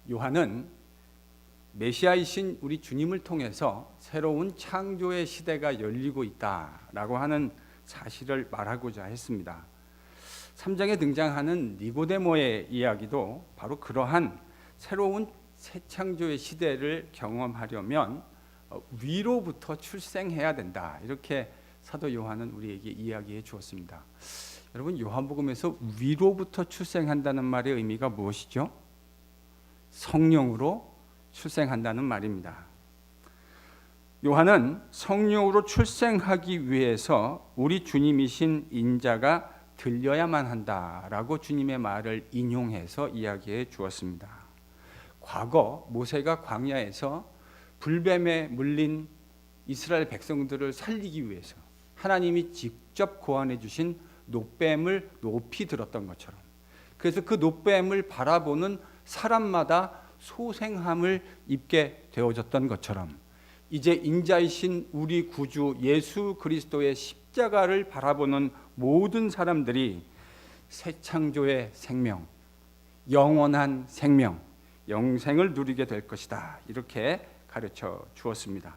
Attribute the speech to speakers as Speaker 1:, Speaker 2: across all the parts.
Speaker 1: 요한은 메시아이신 우리 주님을 통해서 새로운 창조의 시대가 열리고 있다라고 하는 사실을 말하고자 했습니다. 3장에 등장하는 니고데모의 이야기도 바로 그러한 새로운 새 창조의 시대를 경험하려면 위로부터 출생해야 된다. 이렇게 사도 요한은 우리에게 이야기해 주었습니다. 여러분, 요한복음에서 위로부터 출생한다는 말의 의미가 무엇이죠? 성령으로 출생한다는 말입니다. 요한은 성령으로 출생하기 위해서 우리 주님이신 인자가 들려야만 한다라고 주님의 말을 인용해서 이야기해 주었습니다. 과거 모세가 광야에서 불뱀에 물린 이스라엘 백성들을 살리기 위해서 하나님이 직접 고안해 주신 놋뱀을 높이 들었던 것처럼, 그래서 그 놋뱀을 바라보는 사람마다 소생함을 입게 되어졌던 것처럼, 이제 인자이신 우리 구주 예수 그리스도의 십자가를 바라보는 모든 사람들이 새 창조의 생명, 영원한 생명, 영생을 누리게 될 것이다. 이렇게 가르쳐 주었습니다.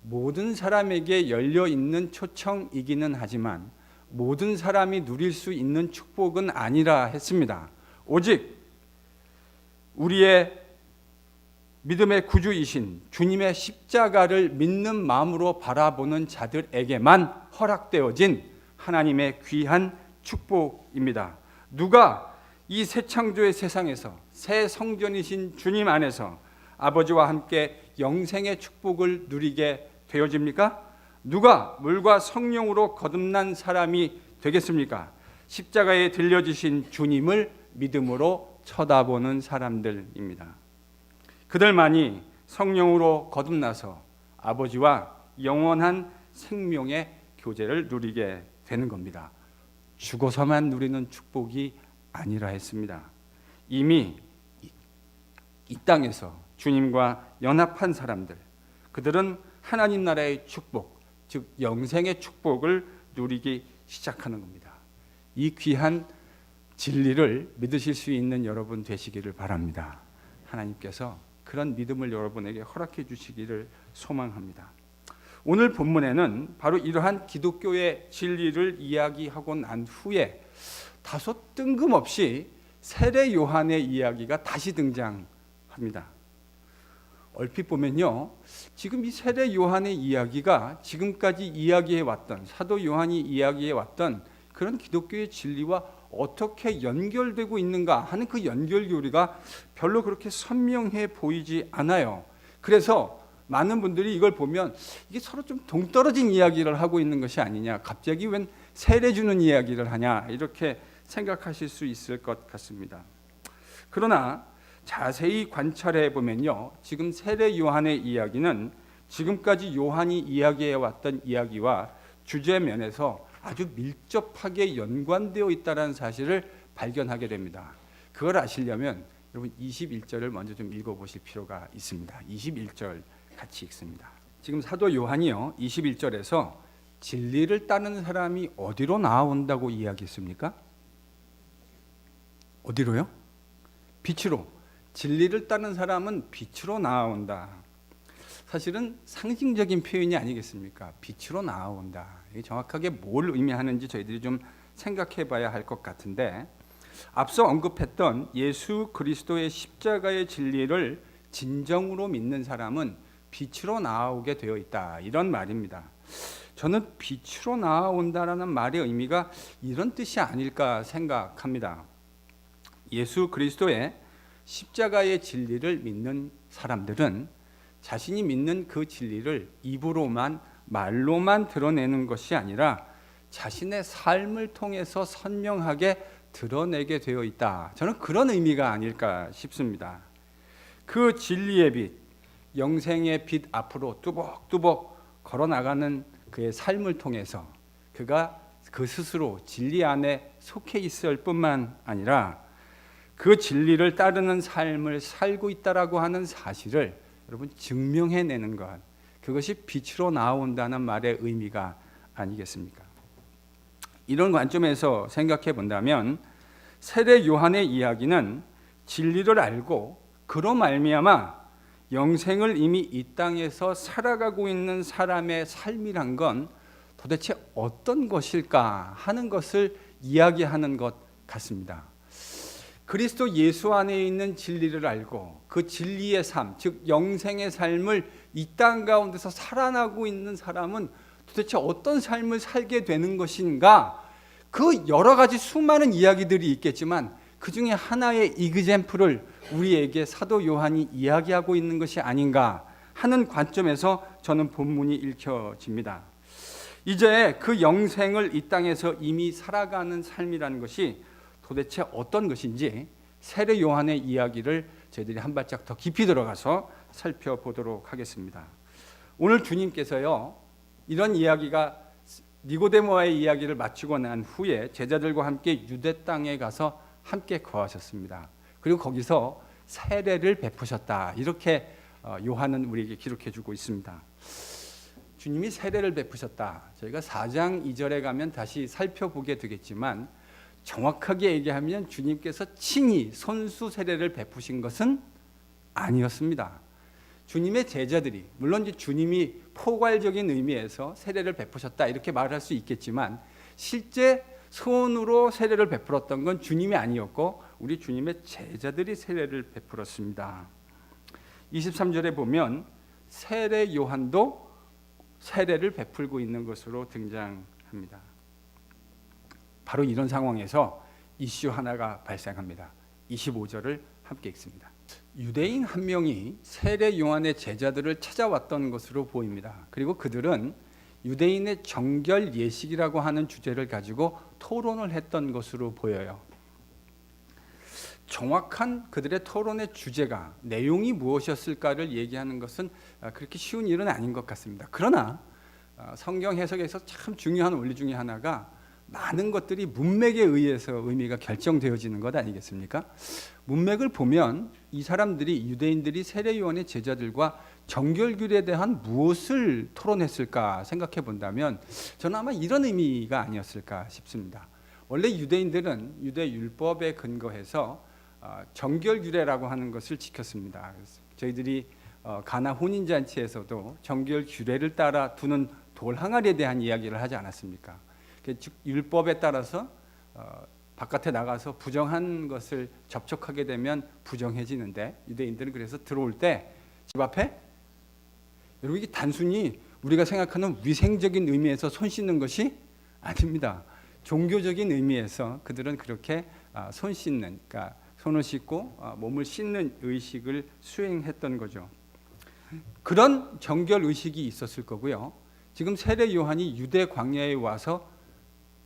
Speaker 1: 모든 사람에게 열려 있는 초청이기는 하지만 모든 사람이 누릴 수 있는 축복은 아니라 했습니다. 오직 우리의 믿음의 구주이신 주님의 십자가를 믿는 마음으로 바라보는 자들에게만 허락되어진 하나님의 귀한 축복입니다. 누가 이 새 창조의 세상에서 새 성전이신 주님 안에서 아버지와 함께 영생의 축복을 누리게 되어집니까? 누가 물과 성령으로 거듭난 사람이 되겠습니까? 십자가에 들려주신 주님을 믿음으로 쳐다보는 사람들입니다. 그들만이 성령으로 거듭나서 아버지와 영원한 생명의 교제를 누리게 되는 겁니다. 죽어서만 누리는 축복이 아니라 했습니다. 이미 이 땅에서 주님과 연합한 사람들, 그들은 하나님 나라의 축복, 즉 영생의 축복을 누리기 시작하는 겁니다. 이 귀한 진리를 믿으실 수 있는 여러분 되시기를 바랍니다. 하나님께서 그런 믿음을 여러분에게 허락해 주시기를 소망합니다. 오늘 본문에는 바로 이러한 기독교의 진리를 이야기하고 난 후에 다소 뜬금없이 세례 요한의 이야기가 다시 등장합니다. 얼핏 보면요, 지금 이 세례 요한의 이야기가 지금까지 이야기해왔던, 사도 요한이 이야기해왔던 그런 기독교의 진리와 어떻게 연결되고 있는가 하는 그 연결고리가 별로 그렇게 선명해 보이지 않아요. 그래서 많은 분들이 이걸 보면 이게 서로 좀 동떨어진 이야기를 하고 있는 것이 아니냐, 갑자기 웬 세례 주는 이야기를 하냐, 이렇게 생각하실 수 있을 것 같습니다. 그러나 자세히 관찰해 보면요, 지금 세례 요한의 이야기는 지금까지 요한이 이야기해왔던 이야기와 주제 면에서 아주 밀접하게 연관되어 있다는 사실을 발견하게 됩니다. 그걸 아시려면 여러분 21절을 먼저 좀 읽어보실 필요가 있습니다. 21절 같이 읽습니다. 지금 사도 요한이요, 21절에서 진리를 따르는 사람이 어디로 나아온다고 이야기했습니까? 어디로요? 빛으로. 진리를 따르는 사람은 빛으로 나아온다. 사실은 상징적인 표현이 아니겠습니까? 빛으로 나아온다. 이게 정확하게 뭘 의미하는지 저희들이 좀 생각해 봐야 할 것 같은데, 앞서 언급했던 예수 그리스도의 십자가의 진리를 진정으로 믿는 사람은 빛으로 나아오게 되어 있다, 이런 말입니다. 저는 빛으로 나아온다라는 말의 의미가 이런 뜻이 아닐까 생각합니다. 예수 그리스도의 십자가의 진리를 믿는 사람들은 자신이 믿는 그 진리를 입으로만, 말로만 드러내는 것이 아니라 자신의 삶을 통해서 선명하게 드러내게 되어 있다. 저는 그런 의미가 아닐까 싶습니다. 그 진리의 빛, 영생의 빛 앞으로 뚜벅뚜벅 걸어나가는 그의 삶을 통해서 그가 그 스스로 진리 안에 속해 있을 뿐만 아니라 그 진리를 따르는 삶을 살고 있다라고 하는 사실을 여러분 증명해내는 것, 그것이 빛으로 나온다는 말의 의미가 아니겠습니까? 이런 관점에서 생각해 본다면 세례 요한의 이야기는 진리를 알고 그로 말미암아 영생을 이미 이 땅에서 살아가고 있는 사람의 삶이란 건 도대체 어떤 것일까 하는 것을 이야기하는 것 같습니다. 그리스도 예수 안에 있는 진리를 알고 그 진리의 삶, 즉 영생의 삶을 이 땅 가운데서 살아나고 있는 사람은 도대체 어떤 삶을 살게 되는 것인가? 그 여러 가지 수많은 이야기들이 있겠지만 그 중에 하나의 이그젬플을 우리에게 사도 요한이 이야기하고 있는 것이 아닌가 하는 관점에서 저는 본문이 읽혀집니다. 이제 그 영생을 이 땅에서 이미 살아가는 삶이라는 것이 도대체 어떤 것인지 세례 요한의 이야기를 저희들이 한 발짝 더 깊이 들어가서 살펴보도록 하겠습니다. 오늘 주님께서요, 이런 이야기가 니고데모와의 이야기를 마치고 난 후에 제자들과 함께 유대 땅에 가서 함께 거하셨습니다. 그리고 거기서 세례를 베푸셨다. 이렇게 요한은 우리에게 기록해 주고 있습니다. 주님이 세례를 베푸셨다. 저희가 4장 2절에 가면 다시 살펴보게 되겠지만 정확하게 얘기하면 주님께서 친히 손수 세례를 베푸신 것은 아니었습니다. 주님의 제자들이, 물론 이제 주님이 포괄적인 의미에서 세례를 베푸셨다 이렇게 말할 수 있겠지만 실제 손으로 세례를 베풀었던 건 주님이 아니었고 우리 주님의 제자들이 세례를 베풀었습니다. 23절에 보면 세례 요한도 세례를 베풀고 있는 것으로 등장합니다. 바로 이런 상황에서 이슈 하나가 발생합니다. 25절을 함께 읽습니다. 유대인 한 명이 세례 요한의 제자들을 찾아왔던 것으로 보입니다. 그리고 그들은 유대인의 정결 예식이라고 하는 주제를 가지고 토론을 했던 것으로 보여요. 정확한 그들의 토론의 주제가 내용이 무엇이었을까를 얘기하는 것은 그렇게 쉬운 일은 아닌 것 같습니다. 그러나 성경 해석에서 참 중요한 원리 중에 하나가 많은 것들이 문맥에 의해서 의미가 결정되어지는 것 아니겠습니까? 문맥을 보면 이 사람들이 유대인들이 세례 요한의 제자들과 정결규례에 대한 무엇을 토론했을까 생각해 본다면 저는 아마 이런 의미가 아니었을까 싶습니다. 원래 유대인들은 유대 율법에 근거해서 정결규례라고 하는 것을 지켰습니다. 저희들이 가나 혼인잔치에서도 정결규례를 따라 두는 돌 항아리에 대한 이야기를 하지 않았습니까? 즉 율법에 따라서 바깥에 나가서 부정한 것을 접촉하게 되면 부정해지는데 유대인들은 그래서 들어올 때 집 앞에 여러분 이게 단순히 우리가 생각하는 위생적인 의미에서 손 씻는 것이 아닙니다. 종교적인 의미에서 그들은 그렇게 손 씻는, 그러니까 손을 씻고 몸을 씻는 의식을 수행했던 거죠. 그런 정결 의식이 있었을 거고요. 지금 세례 요한이 유대 광야에 와서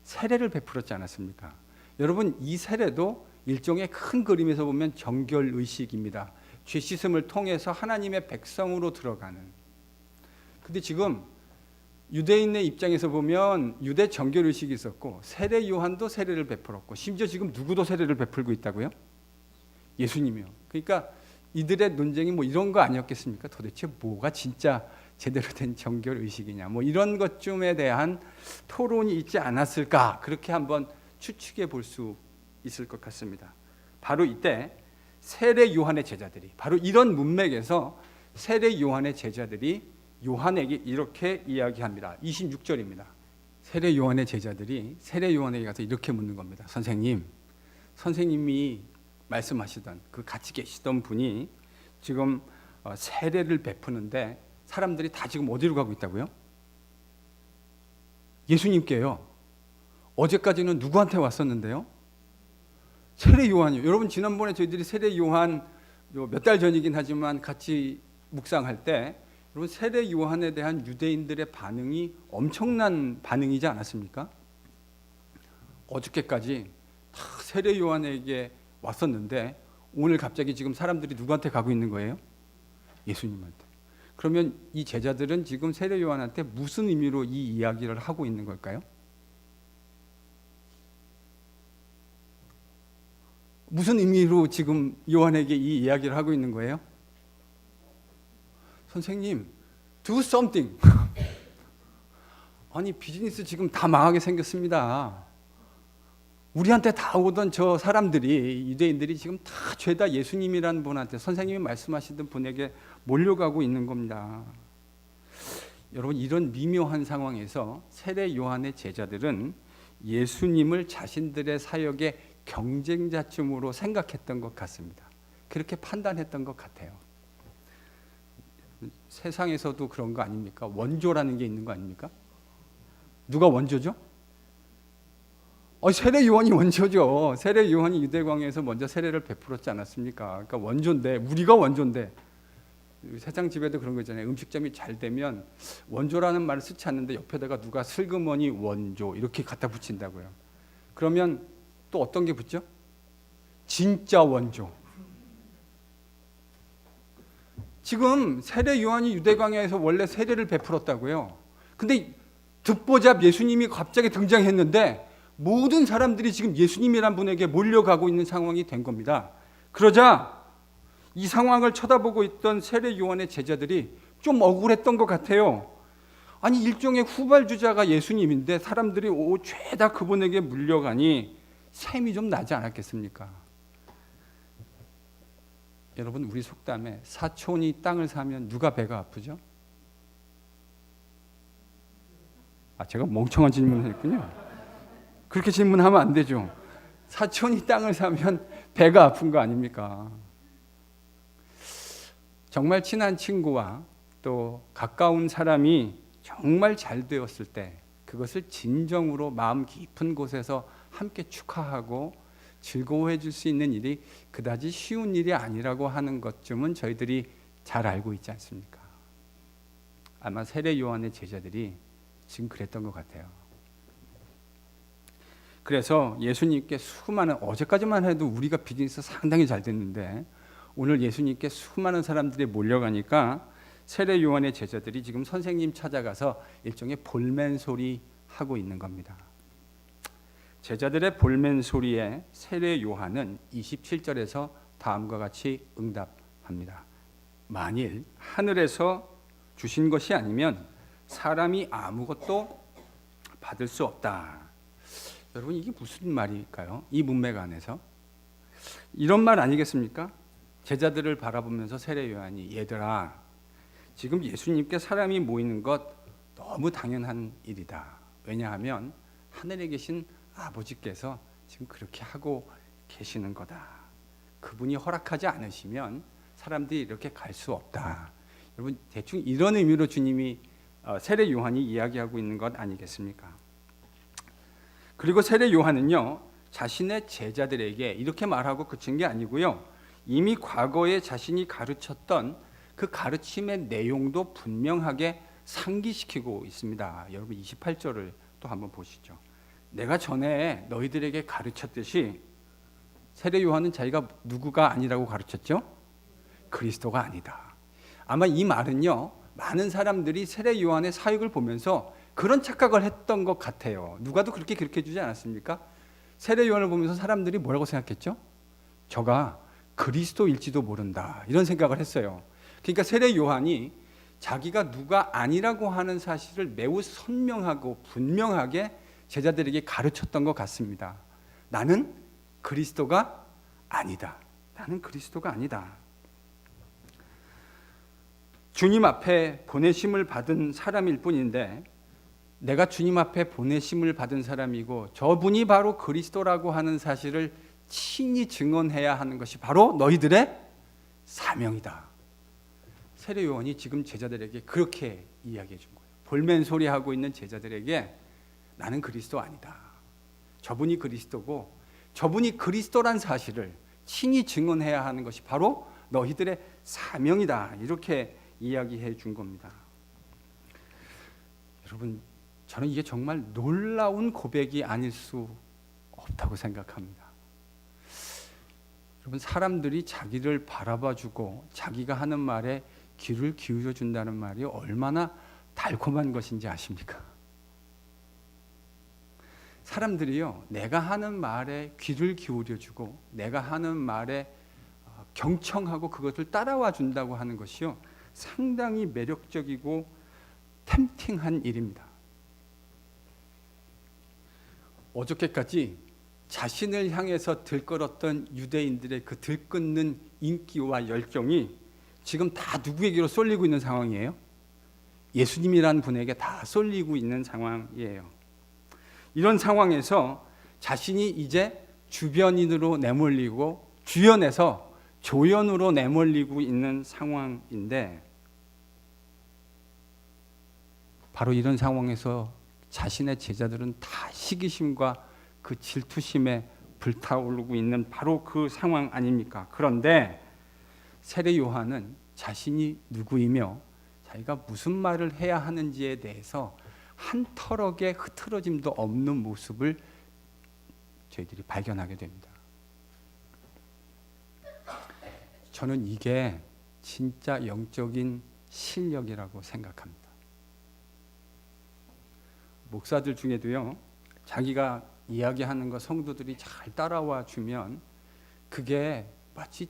Speaker 1: 세례를 베풀었지 않았습니까? 여러분 이 세례도 일종의 큰 그림에서 보면 정결 의식입니다. 죄 씻음을 통해서 하나님의 백성으로 들어가는. 근데 지금 유대인의 입장에서 보면 유대 정결 의식이 있었고 세례 요한도 세례를 베풀었고 심지어 지금 누구도 세례를 베풀고 있다고요? 예수님이요. 그러니까 이들의 논쟁이 뭐 이런 거 아니었겠습니까? 도대체 뭐가 진짜 제대로 된 정결 의식이냐, 뭐 이런 것쯤에 대한 토론이 있지 않았을까, 그렇게 한번 추측해 볼 수 있을 것 같습니다. 바로 이때 세례 요한의 제자들이, 바로 이런 문맥에서 세례 요한의 제자들이 요한에게 이렇게 이야기합니다. 26절입니다. 세례 요한의 제자들이 세례 요한에게 가서 이렇게 묻는 겁니다. 선생님이 말씀하시던 그 같이 계시던 분이 지금 세례를 베푸는데 사람들이 다 지금 어디로 가고 있다고요? 예수님께요. 어제까지는 누구한테 왔었는데요? 세례 요한이요. 여러분 지난번에 저희들이 세례 요한 몇 달 전이긴 하지만 같이 묵상할 때 여러분 세례 요한에 대한 유대인들의 반응이 엄청난 반응이지 않았습니까? 어저께까지 다 세례 요한에게 왔었는데 오늘 갑자기 지금 사람들이 누구한테 가고 있는 거예요? 예수님한테. 그러면 이 제자들은 지금 세례 요한한테 무슨 의미로 이 이야기를 하고 있는 걸까요? 무슨 의미로 지금 요한에게 이 이야기를 하고 있는 거예요? 선생님, do something. 아니 비즈니스 지금 다 망하게 생겼습니다. 우리한테 다 오던 저 사람들이, 유대인들이 지금 다 죄다 예수님이라는 분한테, 선생님이 말씀하시던 분에게 몰려가고 있는 겁니다. 여러분, 이런 미묘한 상황에서 세례 요한의 제자들은 예수님을 자신들의 사역의 경쟁자쯤으로 생각했던 것 같습니다. 그렇게 판단했던 것 같아요. 세상에서도 그런 거 아닙니까? 원조라는 게 있는 거 아닙니까? 누가 원조죠? 세례 요한이 원조죠. 세례 요한이 유대광야에서 먼저 세례를 베풀었지 않았습니까? 그러니까 원조인데, 우리가 원조인데, 세상 집에도 그런 거 있잖아요. 음식점이 잘 되면 원조라는 말을 쓰지 않는데 옆에다가 누가 슬그머니 원조 이렇게 갖다 붙인다고요. 그러면 또 어떤 게 붙죠? 진짜 원조. 지금 세례 요한이 유대광야에서 원래 세례를 베풀었다고요. 근데 듣보잡 예수님이 갑자기 등장했는데 모든 사람들이 지금 예수님이란 분에게 몰려가고 있는 상황이 된 겁니다. 그러자 이 상황을 쳐다보고 있던 세례 요한의 제자들이 좀 억울했던 것 같아요. 아니, 일종의 후발주자가 예수님인데 사람들이 죄다 그분에게 물려가니 셈이 좀 나지 않았겠습니까? 여러분, 우리 속담에 사촌이 땅을 사면 누가 배가 아프죠? 제가 멍청한 질문을 했군요. 그렇게 질문하면 안 되죠. 사촌이 땅을 사면 배가 아픈 거 아닙니까? 정말 친한 친구와 또 가까운 사람이 정말 잘 되었을 때 그것을 진정으로 마음 깊은 곳에서 함께 축하하고 즐거워해 줄 수 있는 일이 그다지 쉬운 일이 아니라고 하는 것쯤은 저희들이 잘 알고 있지 않습니까? 아마 세례 요한의 제자들이 지금 그랬던 것 같아요. 그래서 예수님께 수많은, 어제까지만 해도 우리가 비즈니스 상당히 잘 됐는데 오늘 예수님께 수많은 사람들이 몰려가니까 세례 요한의 제자들이 지금 선생님 찾아가서 일종의 볼멘소리 하고 있는 겁니다. 제자들의 볼멘소리에 세례 요한은 27절에서 다음과 같이 응답합니다. 만일 하늘에서 주신 것이 아니면 사람이 아무것도 받을 수 없다. 여러분, 이게 무슨 말일까요? 이 문맥 안에서 이런 말 아니겠습니까? 제자들을 바라보면서 세례 요한이, 얘들아, 지금 예수님께 사람이 모이는 것 너무 당연한 일이다. 왜냐하면 하늘에 계신 아버지께서 지금 그렇게 하고 계시는 거다. 그분이 허락하지 않으시면 사람들이 이렇게 갈 수 없다. 여러분, 대충 이런 의미로 주님이, 세례 요한이 이야기하고 있는 것 아니겠습니까? 그리고 세례 요한은요, 자신의 제자들에게 이렇게 말하고 그친 게 아니고요, 이미 과거에 자신이 가르쳤던 그 가르침의 내용도 분명하게 상기시키고 있습니다. 여러분, 28절을 또 한번 보시죠. 내가 전에 너희들에게 가르쳤듯이, 세례 요한은 자기가 누구가 아니라고 가르쳤죠? 그리스도가 아니다. 아마 이 말은요, 많은 사람들이 세례 요한의 사역을 보면서 그런 착각을 했던 것 같아요. 누가도 그렇게 기록해 주지 않았습니까? 세례 요한을 보면서 사람들이 뭐라고 생각했죠? 저가 그리스도일지도 모른다, 이런 생각을 했어요. 그러니까 세례 요한이 자기가 누가 아니라고 하는 사실을 매우 선명하고 분명하게 제자들에게 가르쳤던 것 같습니다. 나는 그리스도가 아니다. 나는 그리스도가 아니다. 주님 앞에 보내심을 받은 사람일 뿐인데, 내가 주님 앞에 보내심을 받은 사람이고 저분이 바로 그리스도라고 하는 사실을 친히 증언해야 하는 것이 바로 너희들의 사명이다. 세례 요한이 지금 제자들에게 그렇게 이야기해 준 거예요. 볼멘소리 하고 있는 제자들에게 나는 그리스도 아니다. 저분이 그리스도고 저분이 그리스도란 사실을 친히 증언해야 하는 것이 바로 너희들의 사명이다. 이렇게 이야기해 준 겁니다. 여러분, 저는 이게 정말 놀라운 고백이 아닐 수 없다고 생각합니다. 여러분, 사람들이 자기를 바라봐주고 자기가 하는 말에 귀를 기울여준다는 말이 얼마나 달콤한 것인지 아십니까? 사람들이요, 내가 하는 말에 귀를 기울여주고 내가 하는 말에 경청하고 그것을 따라와 준다고 하는 것이요, 상당히 매력적이고 템팅한 일입니다. 어저께까지 자신을 향해서 들끓었던 유대인들의 그 들끓는 인기와 열정이 지금 다 누구에게로 쏠리고 있는 상황이에요? 예수님이라는 분에게 다 쏠리고 있는 상황이에요. 이런 상황에서 자신이 이제 주변인으로 내몰리고 주연에서 조연으로 내몰리고 있는 상황인데, 바로 이런 상황에서 자신의 제자들은 다 시기심과 그 질투심에 불타오르고 있는 바로 그 상황 아닙니까? 그런데 세례 요한은 자신이 누구이며 자기가 무슨 말을 해야 하는지에 대해서 한 털억의 흐트러짐도 없는 모습을 저희들이 발견하게 됩니다. 저는 이게 진짜 영적인 실력이라고 생각합니다. 목사들 중에도요, 자기가 이야기하는 거 성도들이 잘 따라와 주면 그게 마치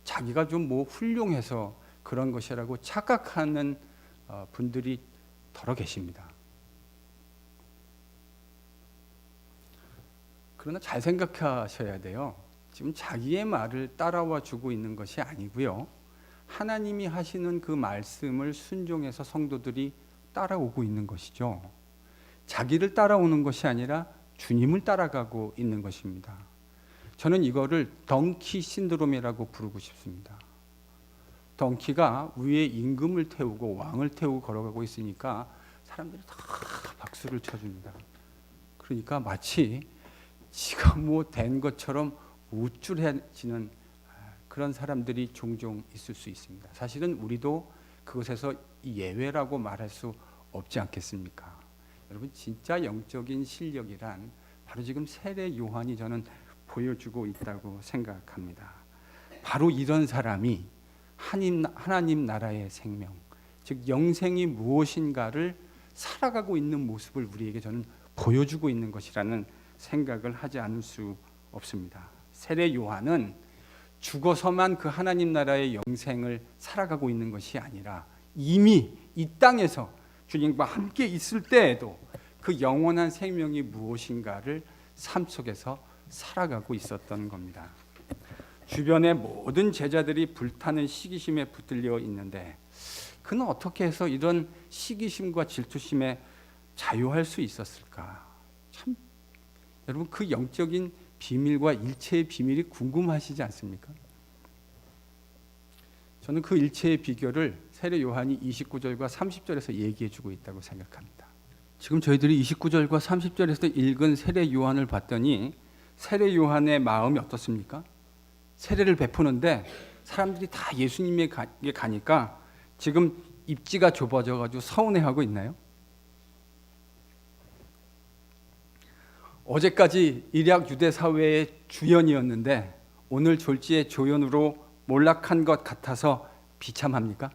Speaker 1: 자기가 좀 뭐 훌륭해서 그런 것이라고 착각하는 분들이 더러 계십니다. 그러나 잘 생각하셔야 돼요. 지금 자기의 말을 따라와 주고 있는 것이 아니고요, 하나님이 하시는 그 말씀을 순종해서 성도들이 따라오고 있는 것이죠. 자기를 따라오는 것이 아니라 주님을 따라가고 있는 것입니다. 저는 이거를 덩키 신드롬이라고 부르고 싶습니다. 덩키가 위에 임금을 태우고 왕을 태우고 걸어가고 있으니까 사람들이 다 박수를 쳐줍니다. 그러니까 마치 지가 뭐 된 것처럼 우쭐해지는 그런 사람들이 종종 있을 수 있습니다. 사실은 우리도 그것에서 예외라고 말할 수 없지 않겠습니까? 여러분, 진짜 영적인 실력이란 바로 지금 세례 요한이 저는 보여주고 있다고 생각합니다. 바로 이런 사람이 하나님 나라의 생명, 즉 영생이 무엇인가를 살아가고 있는 모습을 우리에게 저는 보여주고 있는 것이라는 생각을 하지 않을 수 없습니다. 세례 요한은 죽어서만 그 하나님 나라의 영생을 살아가고 있는 것이 아니라 이미 이 땅에서 주님과 함께 있을 때에도 그 영원한 생명이 무엇인가를 삶 속에서 살아가고 있었던 겁니다. 주변의 모든 제자들이 불타는 시기심에 붙들려 있는데 그는 어떻게 해서 이런 시기심과 질투심에 자유할 수 있었을까? 참, 여러분, 그 영적인 비밀과 일체의 비밀이 궁금하시지 않습니까? 저는 그 일체의 비결을 세례 요한이 29절과 30절에서 얘기해 주고 있다고 생각합니다. 지금 저희들이 29절과 30절에서 읽은 세례 요한을 봤더니 세례 요한의 마음이 어떻습니까? 세례를 베푸는데 사람들이 다 예수님에게 가니까 지금 입지가 좁아져가지고 서운해하고 있나요? 어제까지 일약 유대 사회의 주연이었는데 오늘 졸지에 조연으로 몰락한 것 같아서 비참합니까?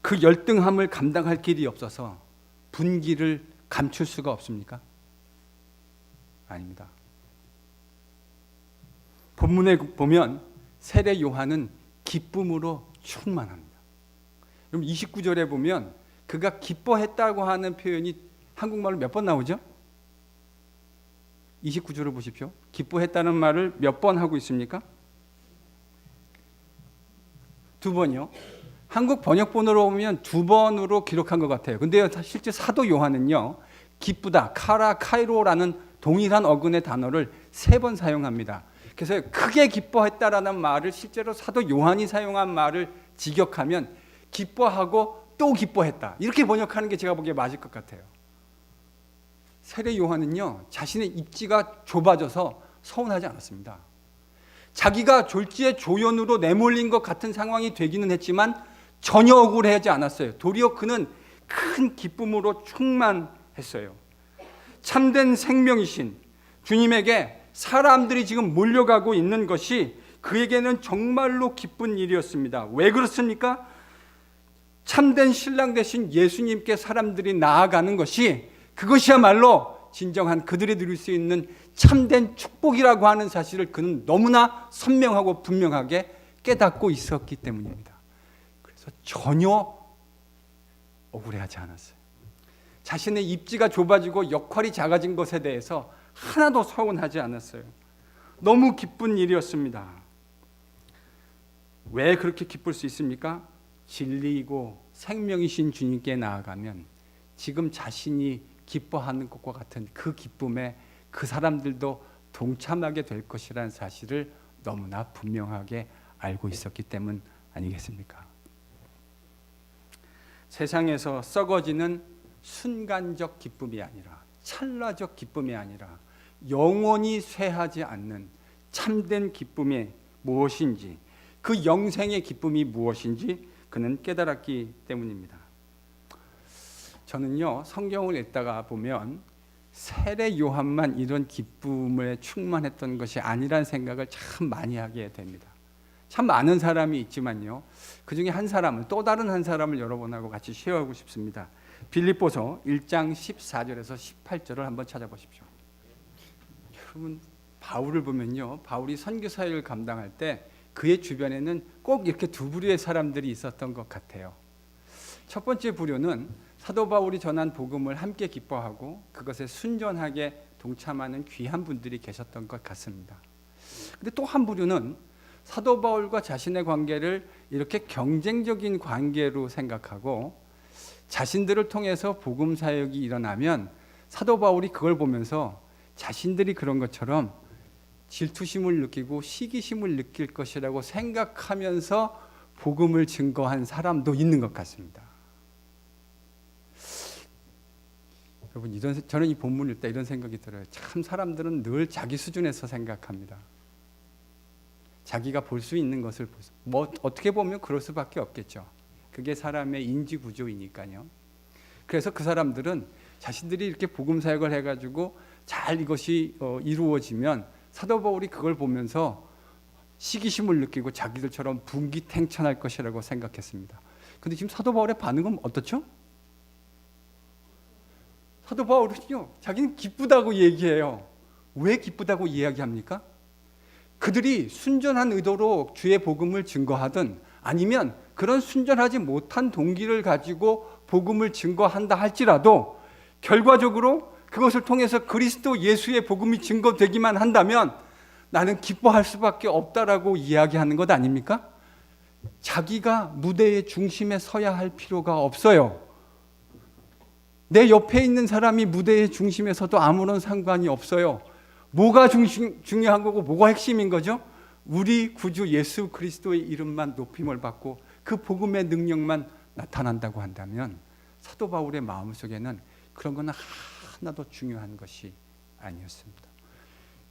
Speaker 1: 그 열등함을 감당할 길이 없어서 분기를 감출 수가 없습니까? 아닙니다. 본문에 보면 세례 요한은 기쁨으로 충만합니다. 그럼 29절에 보면 그가 기뻐했다고 하는 표현이 한국말로 몇 번 나오죠? 29절을 보십시오. 기뻐했다는 말을 몇 번 하고 있습니까? 2번이요. 한국 번역본으로 보면 2번으로 기록한 것 같아요. 근데 실제 사도 요한은요, 기쁘다, 카라, 카이로라는 동일한 어근의 단어를 3번 사용합니다. 그래서 크게 기뻐했다라는 말을 실제로 사도 요한이 사용한 말을 직역하면 기뻐하고 또 기뻐했다, 이렇게 번역하는 게 제가 보기에 맞을 것 같아요. 세례 요한은요, 자신의 입지가 좁아져서 서운하지 않았습니다. 자기가 졸지에 조연으로 내몰린 것 같은 상황이 되기는 했지만 전혀 억울해하지 않았어요. 도리어 그는 큰 기쁨으로 충만했어요. 참된 생명이신 주님에게 사람들이 지금 몰려가고 있는 것이 그에게는 정말로 기쁜 일이었습니다. 왜 그렇습니까? 참된 신랑 되신 예수님께 사람들이 나아가는 것이, 그것이야말로 진정한 그들이 누릴 수 있는 참된 축복이라고 하는 사실을 그는 너무나 선명하고 분명하게 깨닫고 있었기 때문입니다. 그래서 전혀 억울해하지 않았어요. 자신의 입지가 좁아지고 역할이 작아진 것에 대해서 하나도 서운하지 않았어요. 너무 기쁜 일이었습니다. 왜 그렇게 기쁠 수 있습니까? 진리이고 생명이신 주님께 나아가면 지금 자신이 기뻐하는 것과 같은 그 기쁨에 그 사람들도 동참하게 될 것이라는 사실을 너무나 분명하게 알고 있었기 때문 아니겠습니까? 세상에서 썩어지는 순간적 기쁨이 아니라, 찰나적 기쁨이 아니라 영원히 쇠하지 않는 참된 기쁨이 무엇인지, 그 영생의 기쁨이 무엇인지 그는 깨달았기 때문입니다. 저는요, 성경을 읽다가 보면 세례 요한만 이런 기쁨에 충만했던 것이 아니란 생각을 참 많이 하게 됩니다. 참 많은 사람이 있지만요, 그 중에 한 사람을, 또 다른 한 사람을 여러분하고 같이 쉐어하고 싶습니다. 빌립보서 1장 14절에서 18절을 한번 찾아보십시오. 여러분, 바울을 보면요, 바울이 선교 사역을 감당할 때 그의 주변에는 꼭 이렇게 두 부류의 사람들이 있었던 것 같아요. 첫 번째 부류는 사도 바울이 전한 복음을 함께 기뻐하고 그것에 순전하게 동참하는 귀한 분들이 계셨던 것 같습니다. 근데 또 한 부류는 사도 바울과 자신의 관계를 이렇게 경쟁적인 관계로 생각하고 자신들을 통해서 복음 사역이 일어나면 사도 바울이 그걸 보면서 자신들이 그런 것처럼 질투심을 느끼고 시기심을 느낄 것이라고 생각하면서 복음을 증거한 사람도 있는 것 같습니다. 여러분, 저는 이 본문을 읽다 이런 생각이 들어요. 참 사람들은 늘 자기 수준에서 생각합니다. 자기가 볼 수 있는 것을 뭐 어떻게 보면 그럴 수밖에 없겠죠. 그게 사람의 인지 구조이니까요. 그래서 그 사람들은 자신들이 이렇게 복음 사역을 해가지고 잘 이것이 이루어지면 사도 바울이 그걸 보면서 시기심을 느끼고 자기들처럼 분기탱천할 것이라고 생각했습니다. 그런데 지금 사도 바울의 반응은 어떻죠? 사도 바울은요, 자기는 기쁘다고 얘기해요. 왜 기쁘다고 이야기합니까? 그들이 순전한 의도로 주의 복음을 증거하든 아니면 그런 순전하지 못한 동기를 가지고 복음을 증거한다 할지라도 결과적으로 그것을 통해서 그리스도 예수의 복음이 증거되기만 한다면 나는 기뻐할 수밖에 없다라고 이야기하는 것 아닙니까? 자기가 무대의 중심에 서야 할 필요가 없어요. 내 옆에 있는 사람이 무대의 중심에 서도 아무런 상관이 없어요. 뭐가 중요한 거고 뭐가 핵심인 거죠? 우리 구주 예수 그리스도의 이름만 높임을 받고 그 복음의 능력만 나타난다고 한다면 사도 바울의 마음속에는 그런 건 하나도 중요한 것이 아니었습니다.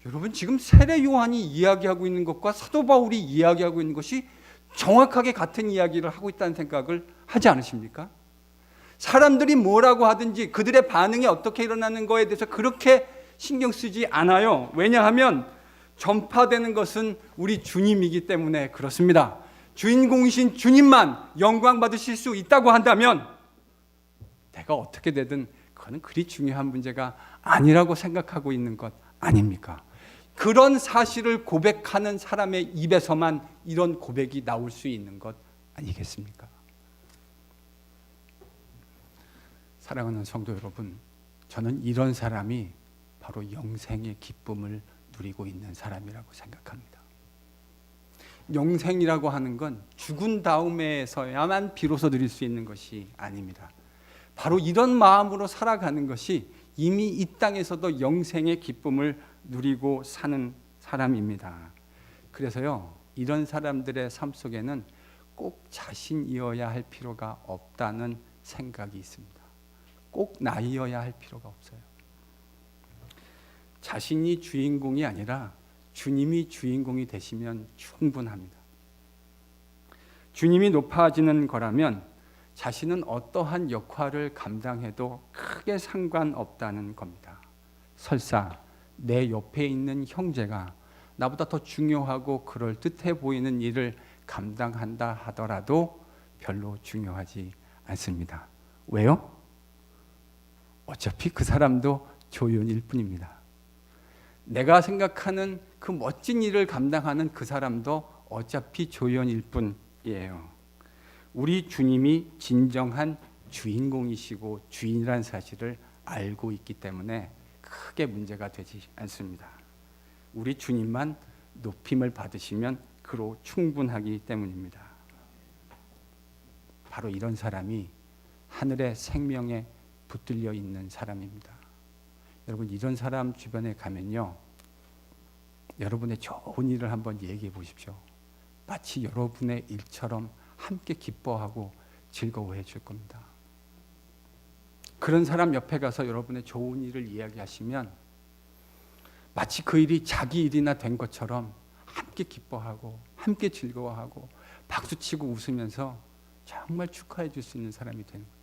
Speaker 1: 여러분, 지금 세례 요한이 이야기하고 있는 것과 사도 바울이 이야기하고 있는 것이 정확하게 같은 이야기를 하고 있다는 생각을 하지 않으십니까? 사람들이 뭐라고 하든지 그들의 반응이 어떻게 일어나는 거에 대해서 그렇게 신경 쓰지 않아요. 왜냐하면 전파되는 것은 우리 주님이기 때문에 그렇습니다. 주인공이신 주님만 영광 받으실 수 있다고 한다면 내가 어떻게 되든 그거는 그리 중요한 문제가 아니라고 생각하고 있는 것 아닙니까? 그런 사실을 고백하는 사람의 입에서만 이런 고백이 나올 수 있는 것 아니겠습니까? 사랑하는 성도 여러분, 저는 이런 사람이 바로 영생의 기쁨을 누리고 있는 사람이라고 생각합니다. 영생이라고 하는 건 죽은 다음에서야만 비로소 누릴 수 있는 것이 아닙니다. 바로 이런 마음으로 살아가는 것이 이미 이 땅에서도 영생의 기쁨을 누리고 사는 사람입니다. 그래서요, 이런 사람들의 삶 속에는 꼭 자신이어야 할 필요가 없다는 생각이 있습니다. 꼭 나이어야 할 필요가 없어요. 자신이 주인공이 아니라 주님이 주인공이 되시면 충분합니다. 주님이 높아지는 거라면 자신은 어떠한 역할을 감당해도 크게 상관없다는 겁니다. 설사 내 옆에 있는 형제가 나보다 더 중요하고 그럴듯해 보이는 일을 감당한다 하더라도 별로 중요하지 않습니다. 왜요? 어차피 그 사람도 조연일 뿐입니다. 내가 생각하는 그 멋진 일을 감당하는 그 사람도 어차피 조연일 뿐이에요. 우리 주님이 진정한 주인공이시고 주인이라는 사실을 알고 있기 때문에 크게 문제가 되지 않습니다. 우리 주님만 높임을 받으시면 그로 충분하기 때문입니다. 바로 이런 사람이 하늘의 생명에 붙들려 있는 사람입니다. 여러분, 이런 사람 주변에 가면요, 여러분의 좋은 일을 한번 얘기해 보십시오. 마치 여러분의 일처럼 함께 기뻐하고 즐거워해 줄 겁니다. 그런 사람 옆에 가서 여러분의 좋은 일을 이야기하시면 마치 그 일이 자기 일이나 된 것처럼 함께 기뻐하고 함께 즐거워하고 박수치고 웃으면서 정말 축하해 줄 수 있는 사람이 되는 거예요.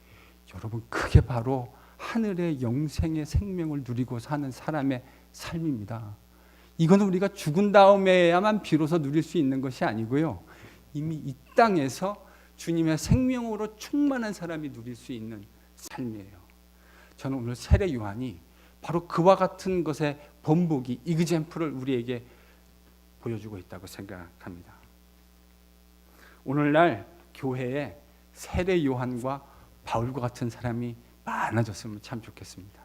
Speaker 1: 여러분, 그게 바로 하늘의 영생의 생명을 누리고 사는 사람의 삶입니다. 이거는 우리가 죽은 다음에야만 비로소 누릴 수 있는 것이 아니고요, 이미 이 땅에서 주님의 생명으로 충만한 사람이 누릴 수 있는 삶이에요. 저는 오늘 세례 요한이 바로 그와 같은 것의 본보기, 이그젬플을 우리에게 보여주고 있다고 생각합니다. 오늘날 교회에 세례 요한과 바울과 같은 사람이 많아졌으면 참 좋겠습니다.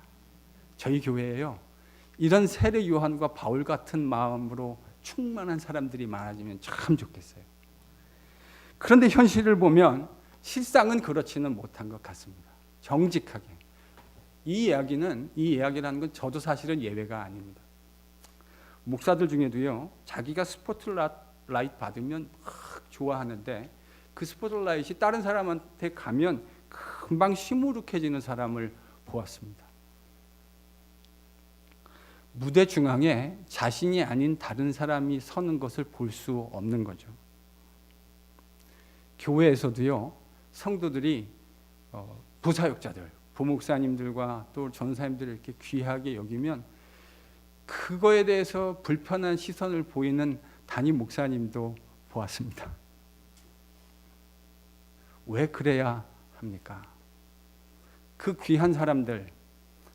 Speaker 1: 저희 교회에요, 이런 세례 요한과 바울 같은 마음으로 충만한 사람들이 많아지면 참 좋겠어요. 그런데 현실을 보면 실상은 그렇지는 못한 것 같습니다. 정직하게. 이 이야기라는 건 저도 사실은 예외가 아닙니다. 목사들 중에도요, 자기가 스포트라이트 받으면 막 좋아하는데 그 스포트라이트이 다른 사람한테 가면 금방 시무룩해지는 사람을 보았습니다. 무대 중앙에 자신이 아닌 다른 사람이 서는 것을 볼 수 없는 거죠. 교회에서도요, 성도들이 부사역자들, 부목사님들과 또 전사님들을 이렇게 귀하게 여기면 그거에 대해서 불편한 시선을 보이는 담임 목사님도 보았습니다. 왜 그래야 합니까? 그 귀한 사람들,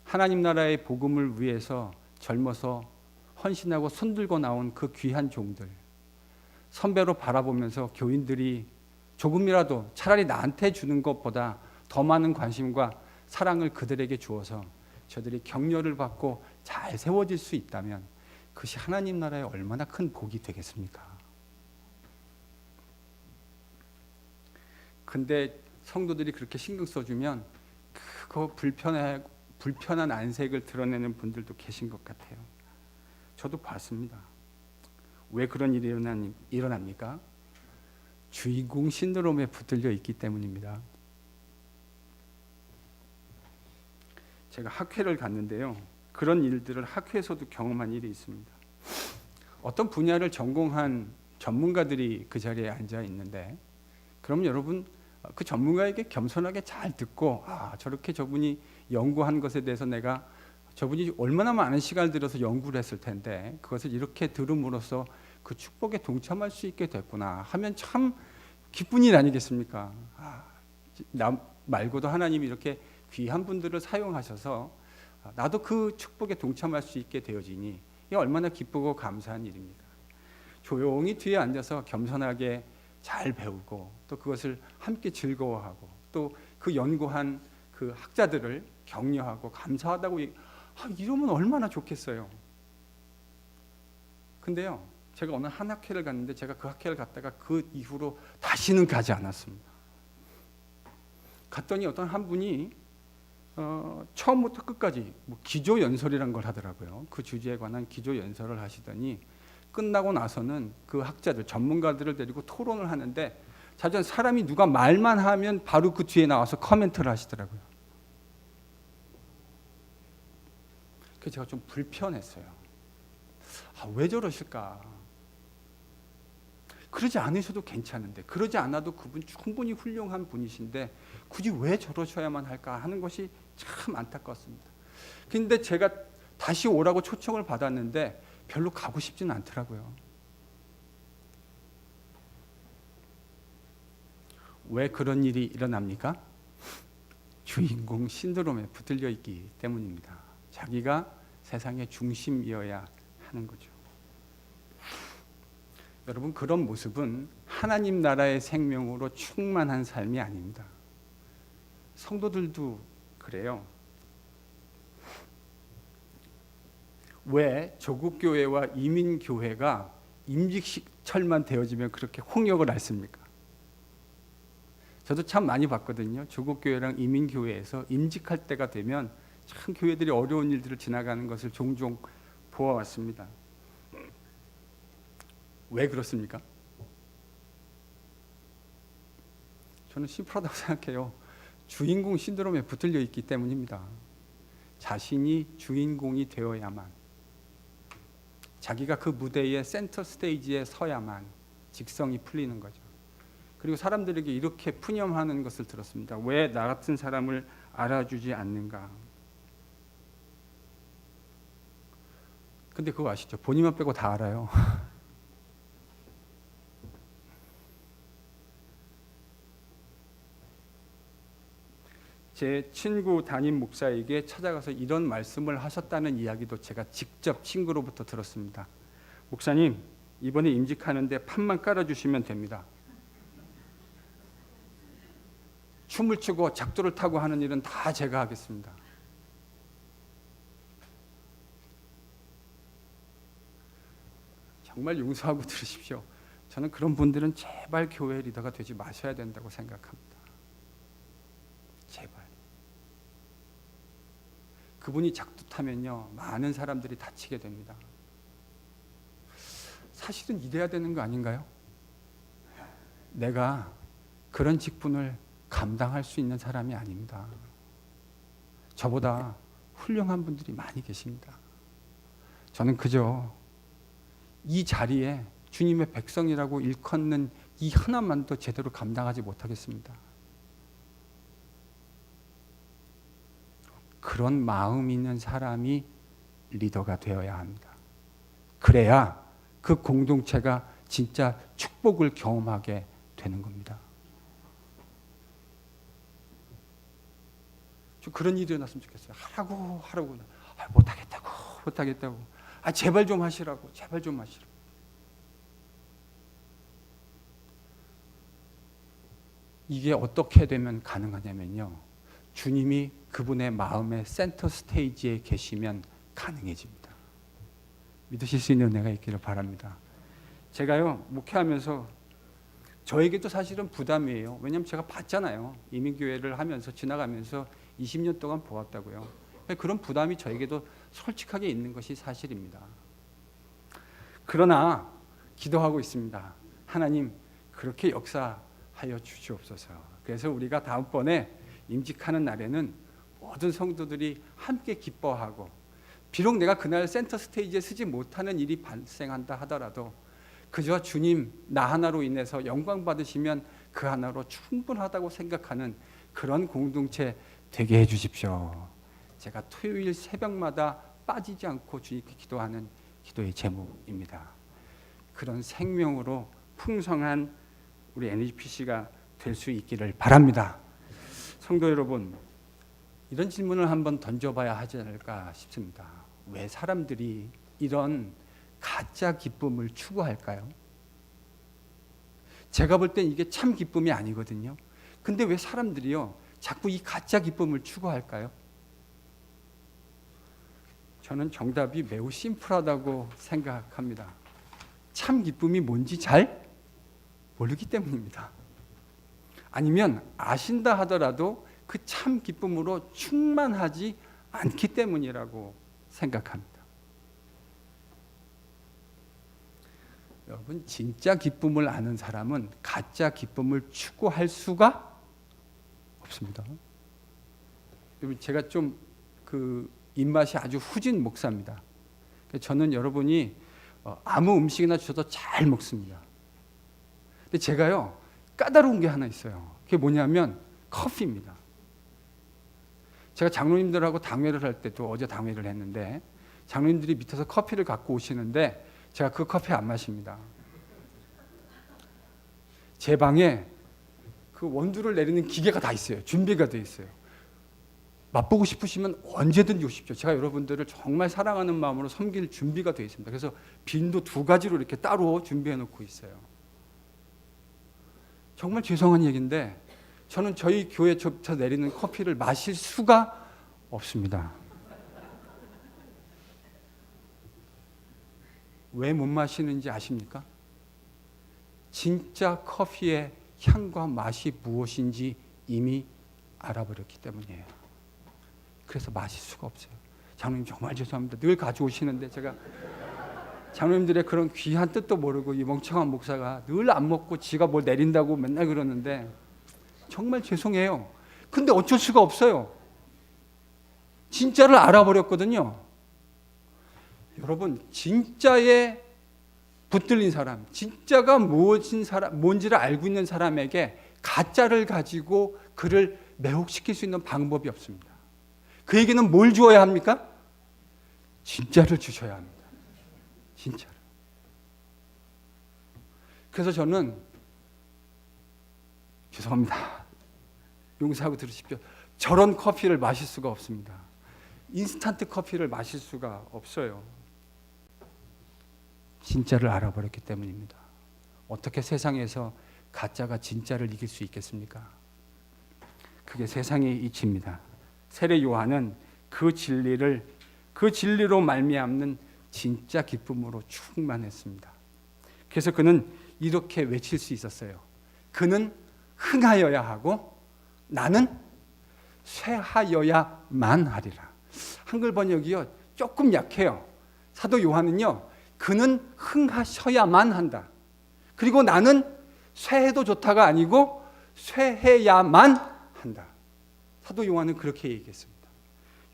Speaker 1: 하나님 나라의 복음을 위해서 젊어서 헌신하고 손들고 나온 그 귀한 종들, 선배로 바라보면서 교인들이 조금이라도 차라리 나한테 주는 것보다 더 많은 관심과 사랑을 그들에게 주어서 저들이 격려를 받고 잘 세워질 수 있다면 그것이 하나님 나라에 얼마나 큰 복이 되겠습니까? 근데 성도들이 그렇게 신경 써주면 그거 불편한 안색을 드러내는 분들도 계신 것 같아요. 저도 봤습니다. 왜 그런 일이 일어납니까? 주인공 신드롬에 붙들려 있기 때문입니다. 제가 학회를 갔는데요, 그런 일들을 학회에서도 경험한 일이 있습니다. 어떤 분야를 전공한 전문가들이 그 자리에 앉아 있는데, 그럼 여러분 그 전문가에게 겸손하게 잘 듣고, 저렇게 저분이 연구한 것에 대해서 내가 저분이 얼마나 많은 시간을 들여서 연구를 했을 텐데 그것을 이렇게 들음으로써 그 축복에 동참할 수 있게 됐구나 하면 참 기쁜 일 아니겠습니까? 나 말고도 하나님이 이렇게 귀한 분들을 사용하셔서 나도 그 축복에 동참할 수 있게 되어지니 이게 얼마나 기쁘고 감사한 일입니까? 조용히 뒤에 앉아서 겸손하게 잘 배우고 또 그것을 함께 즐거워하고 또 그 연구한 그 학자들을 격려하고 감사하다고 이러면 얼마나 좋겠어요. 근데요, 제가 어느 한 학회를 갔는데 제가 그 학회를 갔다가 그 이후로 다시는 가지 않았습니다. 갔더니 어떤 한 분이 처음부터 끝까지 기조연설이란 걸 하더라고요. 그 주제에 관한 기조연설을 하시더니 끝나고 나서는 그 학자들, 전문가들을 데리고 토론을 하는데 자전 사람이 누가 말만 하면 바로 그 뒤에 나와서 코멘트를 하시더라고요. 그래서 제가 좀 불편했어요. 왜 저러실까? 그러지 않으셔도 괜찮은데, 그러지 않아도 그분 충분히 훌륭한 분이신데 굳이 왜 저러셔야만 할까 하는 것이 참 안타깝습니다. 근데 제가 다시 오라고 초청을 받았는데 별로 가고 싶지는 않더라고요. 왜 그런 일이 일어납니까? 주인공 신드롬에 붙들려 있기 때문입니다. 자기가 세상의 중심이어야 하는 거죠. 여러분, 그런 모습은 하나님 나라의 생명으로 충만한 삶이 아닙니다. 성도들도 그래요. 왜 조국 교회와 이민 교회가 임직시철만 되어지면 그렇게 홍역을 앓습니까? 저도 참 많이 봤거든요. 조국 교회랑 이민 교회에서 임직할 때가 되면 참 교회들이 어려운 일들을 지나가는 것을 종종 보아왔습니다. 왜 그렇습니까? 저는 심플하다고 생각해요. 주인공 신드롬에 붙들려 있기 때문입니다. 자신이 주인공이 되어야만, 자기가 그 무대의 센터 스테이지에 서야만 직성이 풀리는 거죠. 그리고 사람들에게 이렇게 푸념하는 것을 들었습니다. 왜 나 같은 사람을 알아주지 않는가? 근데 그거 아시죠? 본인만 빼고 다 알아요. 제 친구 담임 목사에게 찾아가서 이런 말씀을 하셨다는 이야기도 제가 직접 친구로부터 들었습니다. 목사님, 이번에 임직하는데 판만 깔아주시면 됩니다. 춤을 추고 작두를 타고 하는 일은 다 제가 하겠습니다. 정말 용서하고 들으십시오. 저는 그런 분들은 제발 교회 리더가 되지 마셔야 된다고 생각합니다. 제발. 그분이 작두 타면요, 많은 사람들이 다치게 됩니다. 사실은 이래야 되는 거 아닌가요? 내가 그런 직분을 감당할 수 있는 사람이 아닙니다. 저보다 훌륭한 분들이 많이 계십니다. 저는 그저 이 자리에 주님의 백성이라고 일컫는 이 하나만도 제대로 감당하지 못하겠습니다. 그런 마음 있는 사람이 리더가 되어야 합니다. 그래야 그 공동체가 진짜 축복을 경험하게 되는 겁니다. 좀 그런 일이 일어났으면 좋겠어요. 하라고. 못하겠다고. 제발 좀 하시라고. 이게 어떻게 되면 가능하냐면요, 주님이 그분의 마음의 센터 스테이지에 계시면 가능해집니다. 믿으실 수 있는 은혜가 있기를 바랍니다. 제가요, 목회하면서 저에게도 사실은 부담이에요. 왜냐하면 제가 봤잖아요. 이민교회를 하면서 지나가면서 20년 동안 보았다고요. 그런 부담이 저에게도 솔직하게 있는 것이 사실입니다. 그러나 기도하고 있습니다. 하나님, 그렇게 역사하여 주시옵소서. 그래서 우리가 다음번에 임직하는 날에는 모든 성도들이 함께 기뻐하고, 비록 내가 그날 센터 스테이지에 서지 못하는 일이 발생한다 하더라도 그저 주님 나 하나로 인해서 영광 받으시면 그 하나로 충분하다고 생각하는 그런 공동체 되게 해주십시오. 제가 토요일 새벽마다 빠지지 않고 주님께 기도하는 기도의 제목입니다. 그런 생명으로 풍성한 우리 NHPC가 될 수 있기를 바랍니다. 성도 여러분, 이런 질문을 한번 던져봐야 하지 않을까 싶습니다. 왜 사람들이 이런 가짜 기쁨을 추구할까요? 제가 볼 땐 이게 참 기쁨이 아니거든요. 근데 왜 사람들이요, 자꾸 이 가짜 기쁨을 추구할까요? 저는 정답이 매우 심플하다고 생각합니다. 참 기쁨이 뭔지 잘 모르기 때문입니다. 아니면 아신다 하더라도 그 참 기쁨으로 충만하지 않기 때문이라고 생각합니다. 여러분, 진짜 기쁨을 아는 사람은 가짜 기쁨을 추구할 수가 없습니다. 여러분, 제가 좀 입맛이 아주 후진 목사입니다. 저는 여러분이 아무 음식이나 주셔도 잘 먹습니다. 근데 제가요, 까다로운 게 하나 있어요. 그게 뭐냐면 커피입니다. 제가 장로님들하고 당회를 할 때도, 어제 당회를 했는데 장로님들이 밑에서 커피를 갖고 오시는데 제가 그 커피 안 마십니다. 제 방에 그 원두를 내리는 기계가 다 있어요. 준비가 돼 있어요. 맛보고 싶으시면 언제든지 오십시오. 제가 여러분들을 정말 사랑하는 마음으로 섬길 준비가 되어 있습니다. 그래서 빈도 2가지로 이렇게 따로 준비해 놓고 있어요. 정말 죄송한 얘기인데 저는 저희 교회에서 내리는 커피를 마실 수가 없습니다. 왜 못 마시는지 아십니까? 진짜 커피의 향과 맛이 무엇인지 이미 알아버렸기 때문이에요. 그래서 마실 수가 없어요. 장로님 정말 죄송합니다. 늘 가져오시는데 제가 장로님들의 그런 귀한 뜻도 모르고 이 멍청한 목사가 늘 안 먹고 지가 뭘 내린다고 맨날 그러는데 정말 죄송해요. 근데 어쩔 수가 없어요. 진짜를 알아버렸거든요. 여러분, 진짜에 붙들린 사람, 진짜가 뭔지를 알고 있는 사람에게 가짜를 가지고 그를 매혹시킬 수 있는 방법이 없습니다. 그에게는 뭘 주어야 합니까? 진짜를 주셔야 합니다. 진짜를. 그래서 저는 죄송합니다. 용서하고 들으십시오. 저런 커피를 마실 수가 없습니다. 인스턴트 커피를 마실 수가 없어요. 진짜를 알아버렸기 때문입니다. 어떻게 세상에서 가짜가 진짜를 이길 수 있겠습니까? 그게 세상의 이치입니다. 세례 요한은 그 진리로 말미암는 진짜 기쁨으로 충만했습니다. 그래서 그는 이렇게 외칠 수 있었어요. 그는 흥하여야 하고 나는 쇠하여야만 하리라. 한글 번역이요 조금 약해요. 사도 요한은요 그는 흥하셔야만 한다. 그리고 나는 쇠해도 좋다가 아니고 쇠해야만 한다. 사도 요한은 그렇게 얘기했습니다.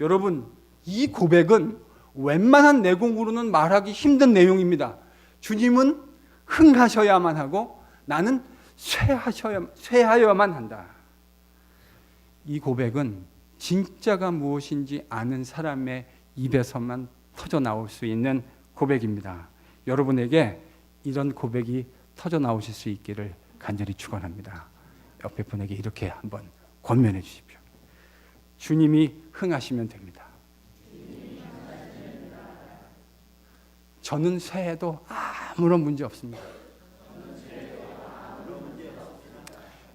Speaker 1: 여러분, 이 고백은 웬만한 내공으로는 말하기 힘든 내용입니다. 주님은 흥하셔야만 하고 나는 쇠하여야만 한다. 이 고백은 진짜가 무엇인지 아는 사람의 입에서만 터져 나올 수 있는 고백입니다. 여러분에게 이런 고백이 터져 나오실 수 있기를 간절히 축원합니다. 옆에 분에게 이렇게 한번 권면해 주십시오. 주님이 흥하시면 됩니다. 저는 쇠해도 아무런 문제 없습니다.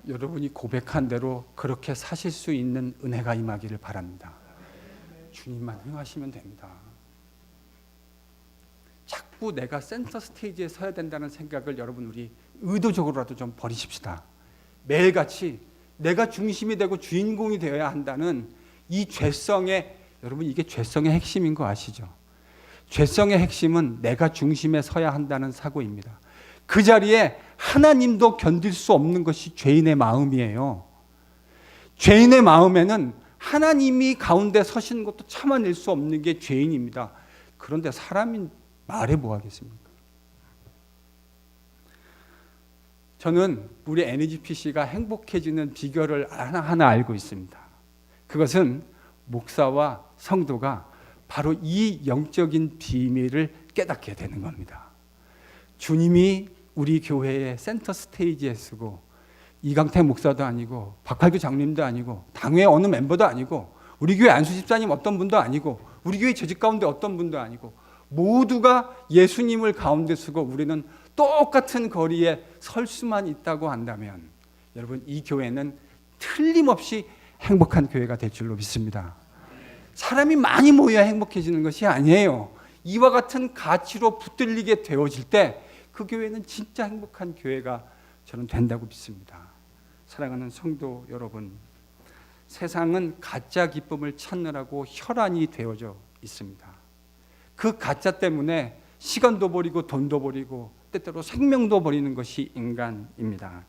Speaker 1: 여러분이 고백한 대로 그렇게 사실 수 있는 은혜가 임하기를 바랍니다. 주님만 흥하시면 됩니다. 자꾸 내가 센터 스테이지에 서야 된다는 생각을 여러분 우리 의도적으로라도 좀 버리십시다. 매일같이 내가 중심이 되고 주인공이 되어야 한다는 이 죄성의, 여러분 이게 죄성의 핵심인 거 아시죠? 죄성의 핵심은 내가 중심에 서야 한다는 사고입니다. 그 자리에 하나님도 견딜 수 없는 것이 죄인의 마음이에요. 죄인의 마음에는 하나님이 가운데 서시는 것도 참아낼 수 없는 게 죄인입니다. 그런데 사람이 말해 뭐 하겠습니까? 저는 우리 NGPC가 행복해지는 비결을 하나 알고 있습니다. 그것은 목사와 성도가 바로 이 영적인 비밀을 깨닫게 되는 겁니다. 주님이 우리 교회의 센터 스테이지에 쓰고 이강태 목사도 아니고 박할규 장님도 아니고 당회 어느 멤버도 아니고 우리 교회 안수 집사님 어떤 분도 아니고 우리 교회 재직 가운데 어떤 분도 아니고 모두가 예수님을 가운데 쓰고 우리는 똑같은 거리에 설 수만 있다고 한다면 여러분 이 교회는 틀림없이 행복한 교회가 될 줄로 믿습니다. 사람이 많이 모여야 행복해지는 것이 아니에요. 이와 같은 가치로 붙들리게 되어질 때 그 교회는 진짜 행복한 교회가 저는 된다고 믿습니다. 사랑하는 성도 여러분, 세상은 가짜 기쁨을 찾느라고 혈안이 되어져 있습니다. 그 가짜 때문에 시간도 버리고 돈도 버리고 때때로 생명도 버리는 것이 인간입니다.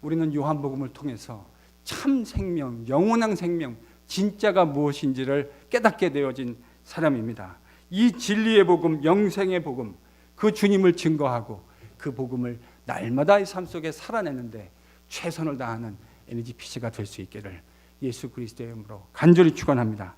Speaker 1: 우리는 요한복음을 통해서 참 생명, 영원한 생명, 진짜가 무엇인지를 깨닫게 되어진 사람입니다. 이 진리의 복음, 영생의 복음, 그 주님을 증거하고 그 복음을 날마다의 삶 속에 살아내는데 최선을 다하는 NGPC가 될 수 있기를 예수 그리스도의 이름으로 간절히 축원합니다.